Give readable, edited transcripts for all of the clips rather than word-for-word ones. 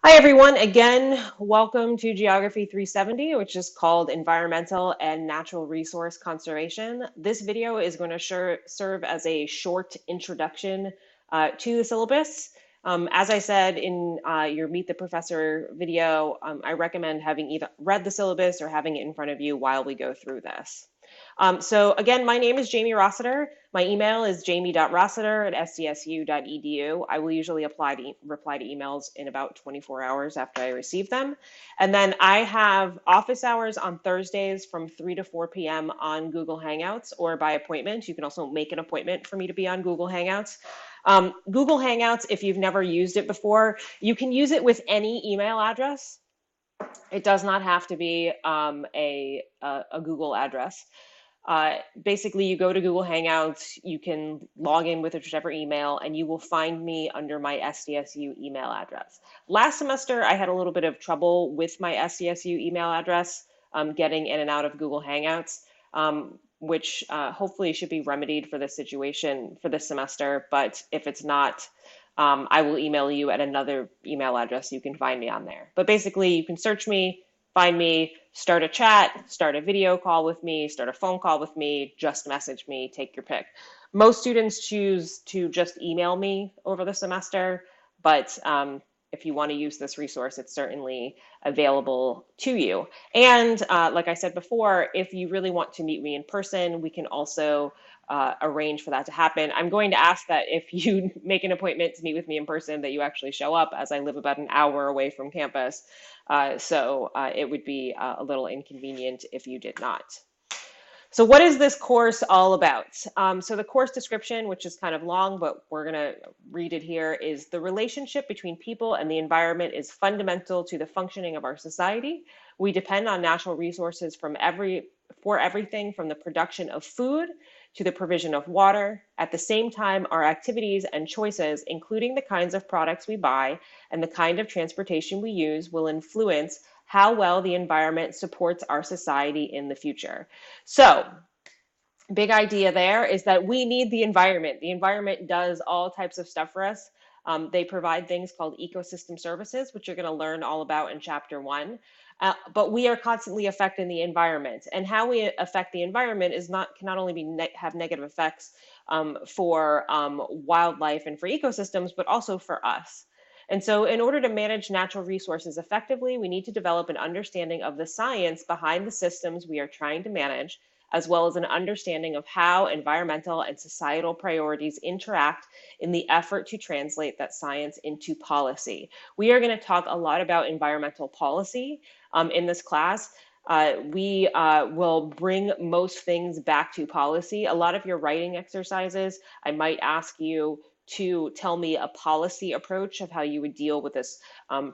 Hi everyone, again, welcome to Geography 370, which is called Environmental and Natural Resource Conservation. This video is going to serve as a short introduction to the syllabus. As I said in your Meet the Professor video, I recommend having either read the syllabus or having it in front of you while we go through this. So again, my name is Jamie Rossiter. My email is jamie.rossiter@sdsu.edu. I will usually reply to emails in about 24 hours after I receive them. And then I have office hours on Thursdays from 3 to 4 p.m. on Google Hangouts or by appointment. You can also make an appointment for me to be on Google Hangouts. Google Hangouts, if you've never used it before, you can use it with any email address. It does not have to be a Google address. Basically, you go to Google Hangouts, you can log in with whichever email, and you will find me under my SDSU email address. Last semester, I had a little bit of trouble with my SDSU email address, getting in and out of Google Hangouts, which hopefully should be remedied for this situation for this semester. But if it's not, I will email you at another email address. You can find me on there. But basically, you can search me, find me, start a chat, start a video call with me, start a phone call with me, just message me, take your pick. Most students choose to just email me over the semester, but if you want to use this resource, it's certainly available to you. And like I said before, if you really want to meet me in person, we can also arrange for that to happen. I'm going to ask that if you make an appointment to meet with me in person, that you actually show up, as I live about an hour away from campus. So it would be a little inconvenient if you did not. So what is this course all about? So the course description, which is kind of long, but we're going to read it here, is the relationship between people and the environment is fundamental to the functioning of our society. We depend on natural resources for everything from the production of food to the provision of water. At the same time, our activities and choices, including the kinds of products we buy and the kind of transportation we use, will influence how well the environment supports our society in the future. So, big idea there is that we need the environment. The environment does all types of stuff for us. They provide things called ecosystem services, which you're going to learn all about in chapter 1. But we are constantly affecting the environment, and how we affect the environment can not only have negative effects for wildlife and for ecosystems, but also for us. And so in order to manage natural resources effectively, we need to develop an understanding of the science behind the systems we are trying to manage, as well as an understanding of how environmental and societal priorities interact in the effort to translate that science into policy. We are going to talk a lot about environmental policy in this class. We will bring most things back to policy. A lot of your writing exercises, I might ask you to tell me a policy approach of how you would deal with this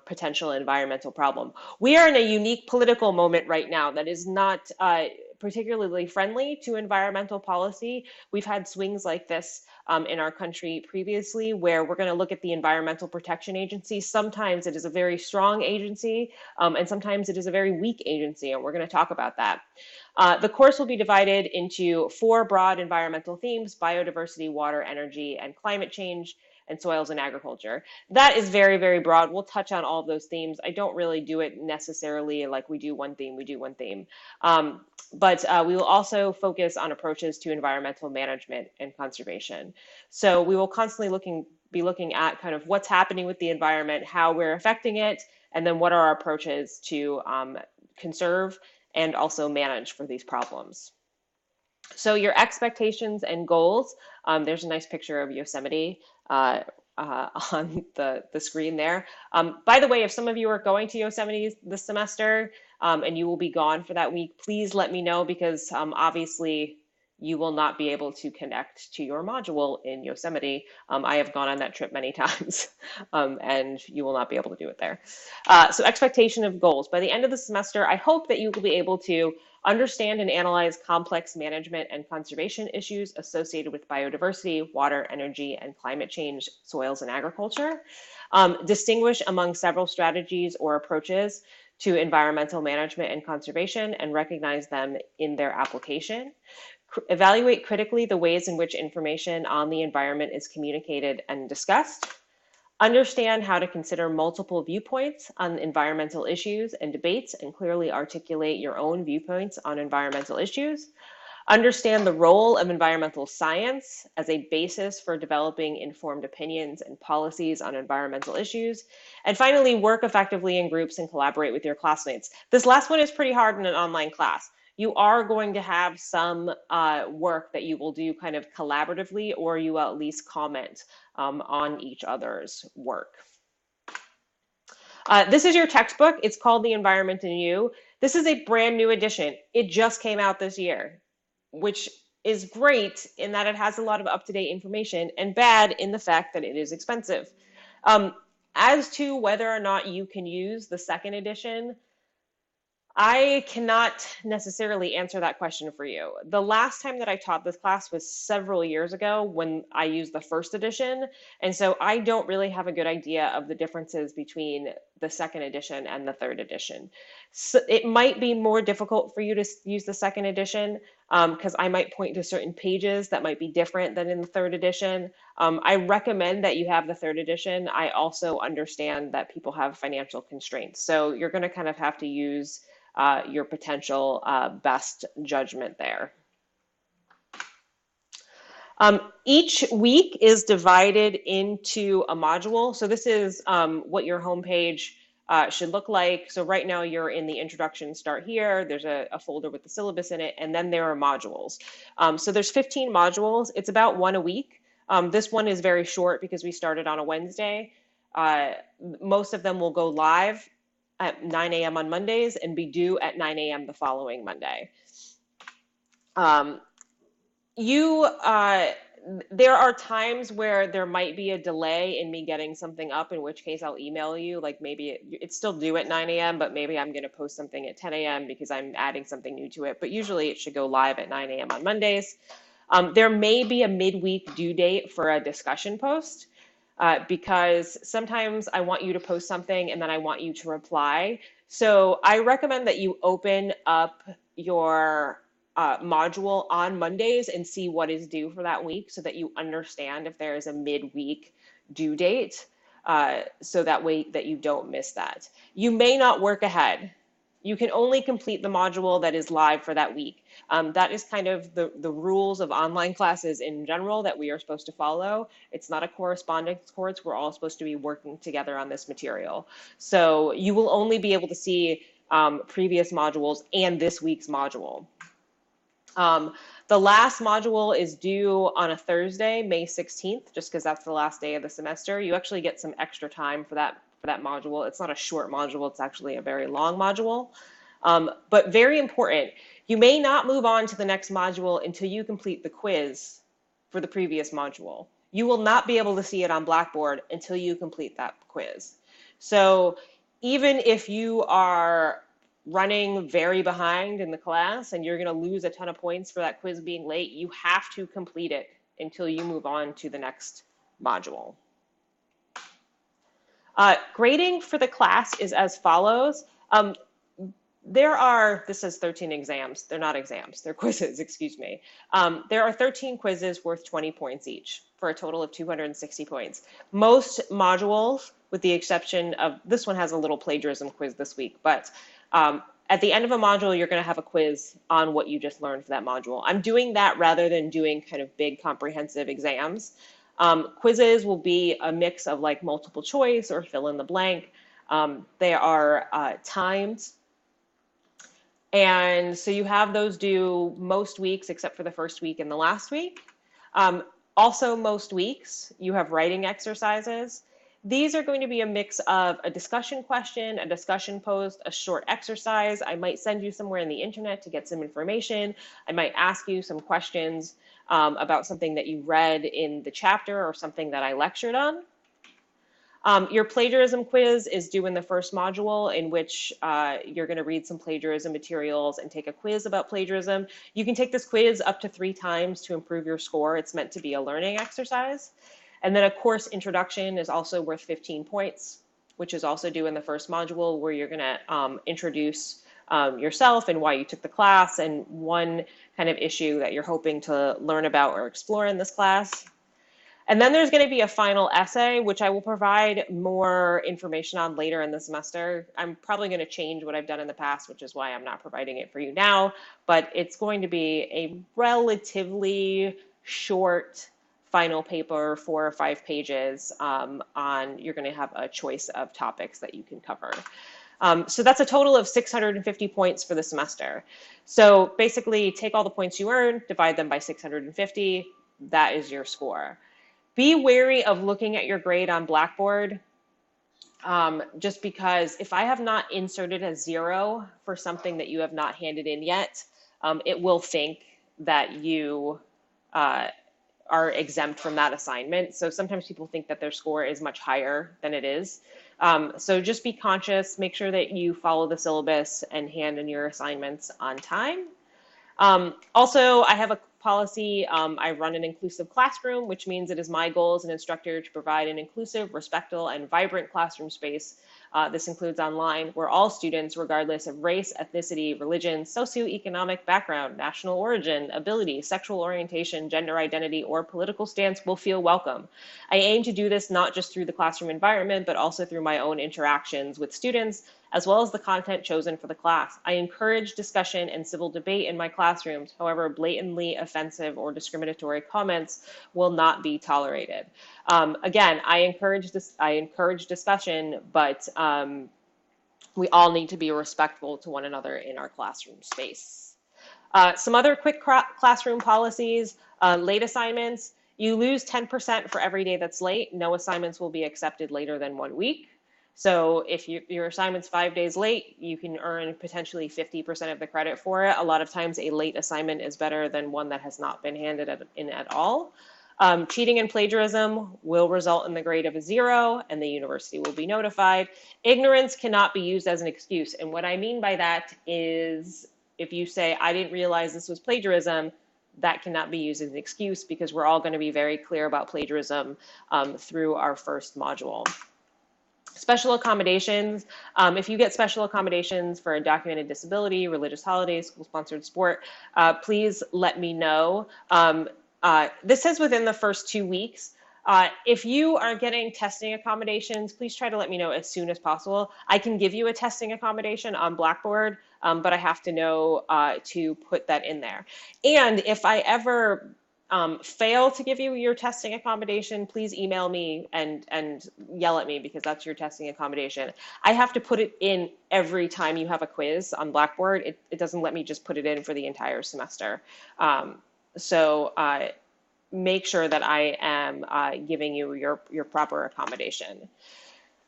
potential environmental problem. We are in a unique political moment right now that is not particularly friendly to environmental policy. We've had swings like this in our country previously, where we're going to look at the Environmental Protection Agency. Sometimes it is a very strong agency, and sometimes it is a very weak agency, and we're going to talk about that. The course will be divided into 4 broad environmental themes: biodiversity, water, energy, and climate change, and soils and agriculture. That is very, very broad. We'll touch on all of those themes. I don't really do it necessarily like we do one theme, we do one theme. But we will also focus on approaches to environmental management and conservation. So we will constantly be looking at kind of what's happening with the environment, how we're affecting it, and then what are our approaches to conserve and also manage for these problems. So your expectations and goals, there's a nice picture of Yosemite on the screen there. By the way, if some of you are going to Yosemite this semester and you will be gone for that week, please let me know, because obviously you will not be able to connect to your module in Yosemite. I have gone on that trip many times, and you will not be able to do it there. So expectation of goals. By the end of the semester, I hope that you will be able to understand and analyze complex management and conservation issues associated with biodiversity, water, energy, and climate change, soils, and agriculture. Distinguish among several strategies or approaches to environmental management and conservation, and recognize them in their application. Evaluate critically the ways in which information on the environment is communicated and discussed. Understand how to consider multiple viewpoints on environmental issues and debates and clearly articulate your own viewpoints on environmental issues. Understand the role of environmental science as a basis for developing informed opinions and policies on environmental issues. And finally, work effectively in groups and collaborate with your classmates. This last one is pretty hard in an online class. You are going to have some work that you will do kind of collaboratively, or you will at least comment on each other's work. This is your textbook. It's called The Environment and You. This is a brand new edition. It just came out this year, which is great in that it has a lot of up-to-date information, and bad in the fact that it is expensive. As to whether or not you can use the second edition, I cannot necessarily answer that question for you. The last time that I taught this class was several years ago when I used the first edition, and so I don't really have a good idea of the differences between the second edition and the third edition. So it might be more difficult for you to use the second edition because I might point to certain pages that might be different than in the third edition. I recommend that you have the third edition. I also understand that people have financial constraints, so you're going to kind of have to use your potential best judgment there. Each week is divided into a module. So this is what your homepage should look like. So right now you're in the introduction, start here. There's a folder with the syllabus in it, and then there are modules. So there's 15 modules. It's about one a week. This one is very short because we started on a Wednesday. Most of them will go live at 9 a.m. on Mondays and be due at 9 a.m. the following Monday. There are times where there might be a delay in me getting something up, in which case I'll email you, like maybe it's still due at 9 a.m., but maybe I'm going to post something at 10 a.m. because I'm adding something new to it. But usually it should go live at 9 a.m. on Mondays. There may be a midweek due date for a discussion post. Because sometimes I want you to post something and then I want you to reply. So I recommend that you open up your module on Mondays and see what is due for that week so that you understand if there is a midweek due date, so that way that you don't miss that. You may not work ahead. You can only complete the module that is live for that week. That is kind of the rules of online classes in general that we are supposed to follow. It's not a correspondence course. We're all supposed to be working together on this material. So you will only be able to see previous modules and this week's module. The last module is due on a Thursday, May 16th, just because that's the last day of the semester. You actually get some extra time for that module. It's not a short module, it's actually a very long module. But very important, you may not move on to the next module until you complete the quiz for the previous module. You will not be able to see it on Blackboard until you complete that quiz. So even if you are running very behind in the class and you're going to lose a ton of points for that quiz being late, you have to complete it until you move on to the next module. Grading for the class is as follows. This says 13 exams. They're not exams, they're quizzes, excuse me. There are 13 quizzes worth 20 points each for a total of 260 points. Most modules, with the exception of, this one has a little plagiarism quiz this week, but at the end of a module, you're going to have a quiz on what you just learned for that module. I'm doing that rather than doing kind of big comprehensive exams. Quizzes will be a mix of like multiple choice or fill in the blank. They are timed. And so you have those due most weeks except for the first week and the last week. Also, most weeks, you have writing exercises. These are going to be a mix of a discussion question, a discussion post, a short exercise. I might send you somewhere in the internet to get some information. I might ask you some questions about something that you read in the chapter or something that I lectured on. Your plagiarism quiz is due in the first module, in which you're going to read some plagiarism materials and take a quiz about plagiarism. You can take this quiz up to 3 times to improve your score. It's meant to be a learning exercise. And then a course introduction is also worth 15 points, which is also due in the first module, where you're going to introduce yourself and why you took the class and one kind of issue that you're hoping to learn about or explore in this class. And then there's going to be a final essay, which I will provide more information on later in the semester. I'm probably going to change what I've done in the past, which is why I'm not providing it for you now, but it's going to be a relatively short final paper, 4 or 5 pages you're going to have a choice of topics that you can cover. So that's a total of 650 points for the semester. So basically take all the points you earn, divide them by 650, that is your score. Be wary of looking at your grade on Blackboard, just because if I have not inserted a 0 for something that you have not handed in yet, it will think that you are exempt from that assignment. So sometimes people think that their score is much higher than it is. So just be conscious, make sure that you follow the syllabus and hand in your assignments on time. Also, I have a policy. I run an inclusive classroom, which means it is my goal as an instructor to provide an inclusive, respectful, and vibrant classroom space. This includes online, where all students, regardless of race, ethnicity, religion, socioeconomic background, national origin, ability, sexual orientation, gender identity, or political stance, will feel welcome. I aim to do this not just through the classroom environment, but also through my own interactions with students, as well as the content chosen for the class. I encourage discussion and civil debate in my classrooms. However, blatantly offensive or discriminatory comments will not be tolerated. Again, I encourage discussion, but we all need to be respectful to one another in our classroom space. Some other quick classroom policies, late assignments. You lose 10% for every day that's late. No assignments will be accepted later than 1 week. So if your assignment's 5 days late, you can earn potentially 50% of the credit for it. A lot of times a late assignment is better than one that has not been handed in at all. Cheating and plagiarism will result in the grade of a 0, and the university will be notified. Ignorance cannot be used as an excuse. And what I mean by that is if you say, I didn't realize this was plagiarism, that cannot be used as an excuse, because we're all going to be very clear about plagiarism through our first module. Special accommodations. If you get special accommodations for a documented disability, religious holidays, school-sponsored sport, please let me know. This says within the first 2 weeks. If you are getting testing accommodations, please try to let me know as soon as possible. I can give you a testing accommodation on Blackboard, but I have to know to put that in there. And if I ever fail to give you your testing accommodation, please email me and yell at me, because that's your testing accommodation. I have to put it in every time you have a quiz on Blackboard. It doesn't let me just put it in for the entire semester. So make sure that I am giving you your proper accommodation.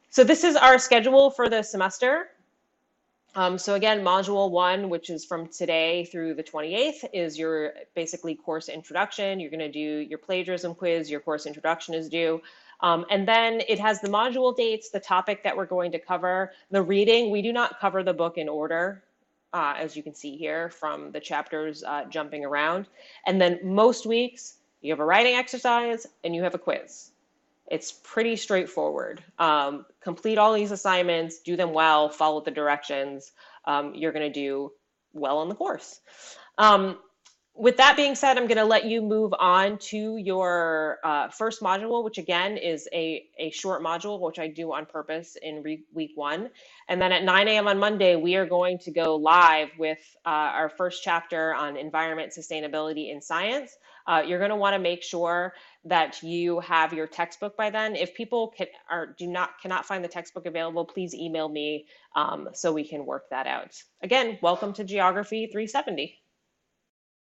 So this is our schedule for the semester. So again, module 1, which is from today through the 28th, is your basically course introduction. You're going to do your plagiarism quiz, your course introduction is due. And then it has the module dates, the topic that we're going to cover, the reading. We do not cover the book in order, as you can see here from the chapters jumping around. And then most weeks, you have a writing exercise and you have a quiz. It's pretty straightforward. Complete all these assignments, do them well, follow the directions. You're going to do well in the course. With that being said, I'm going to let you move on to your first module, which again is a short module, which I do on purpose in week 1. And then at 9 a.m. on Monday, we are going to go live with our first chapter on environment, sustainability, and science. You're going to want to make sure that you have your textbook by then. If people cannot find the textbook available, please email me so we can work that out. Again, welcome to Geography 370.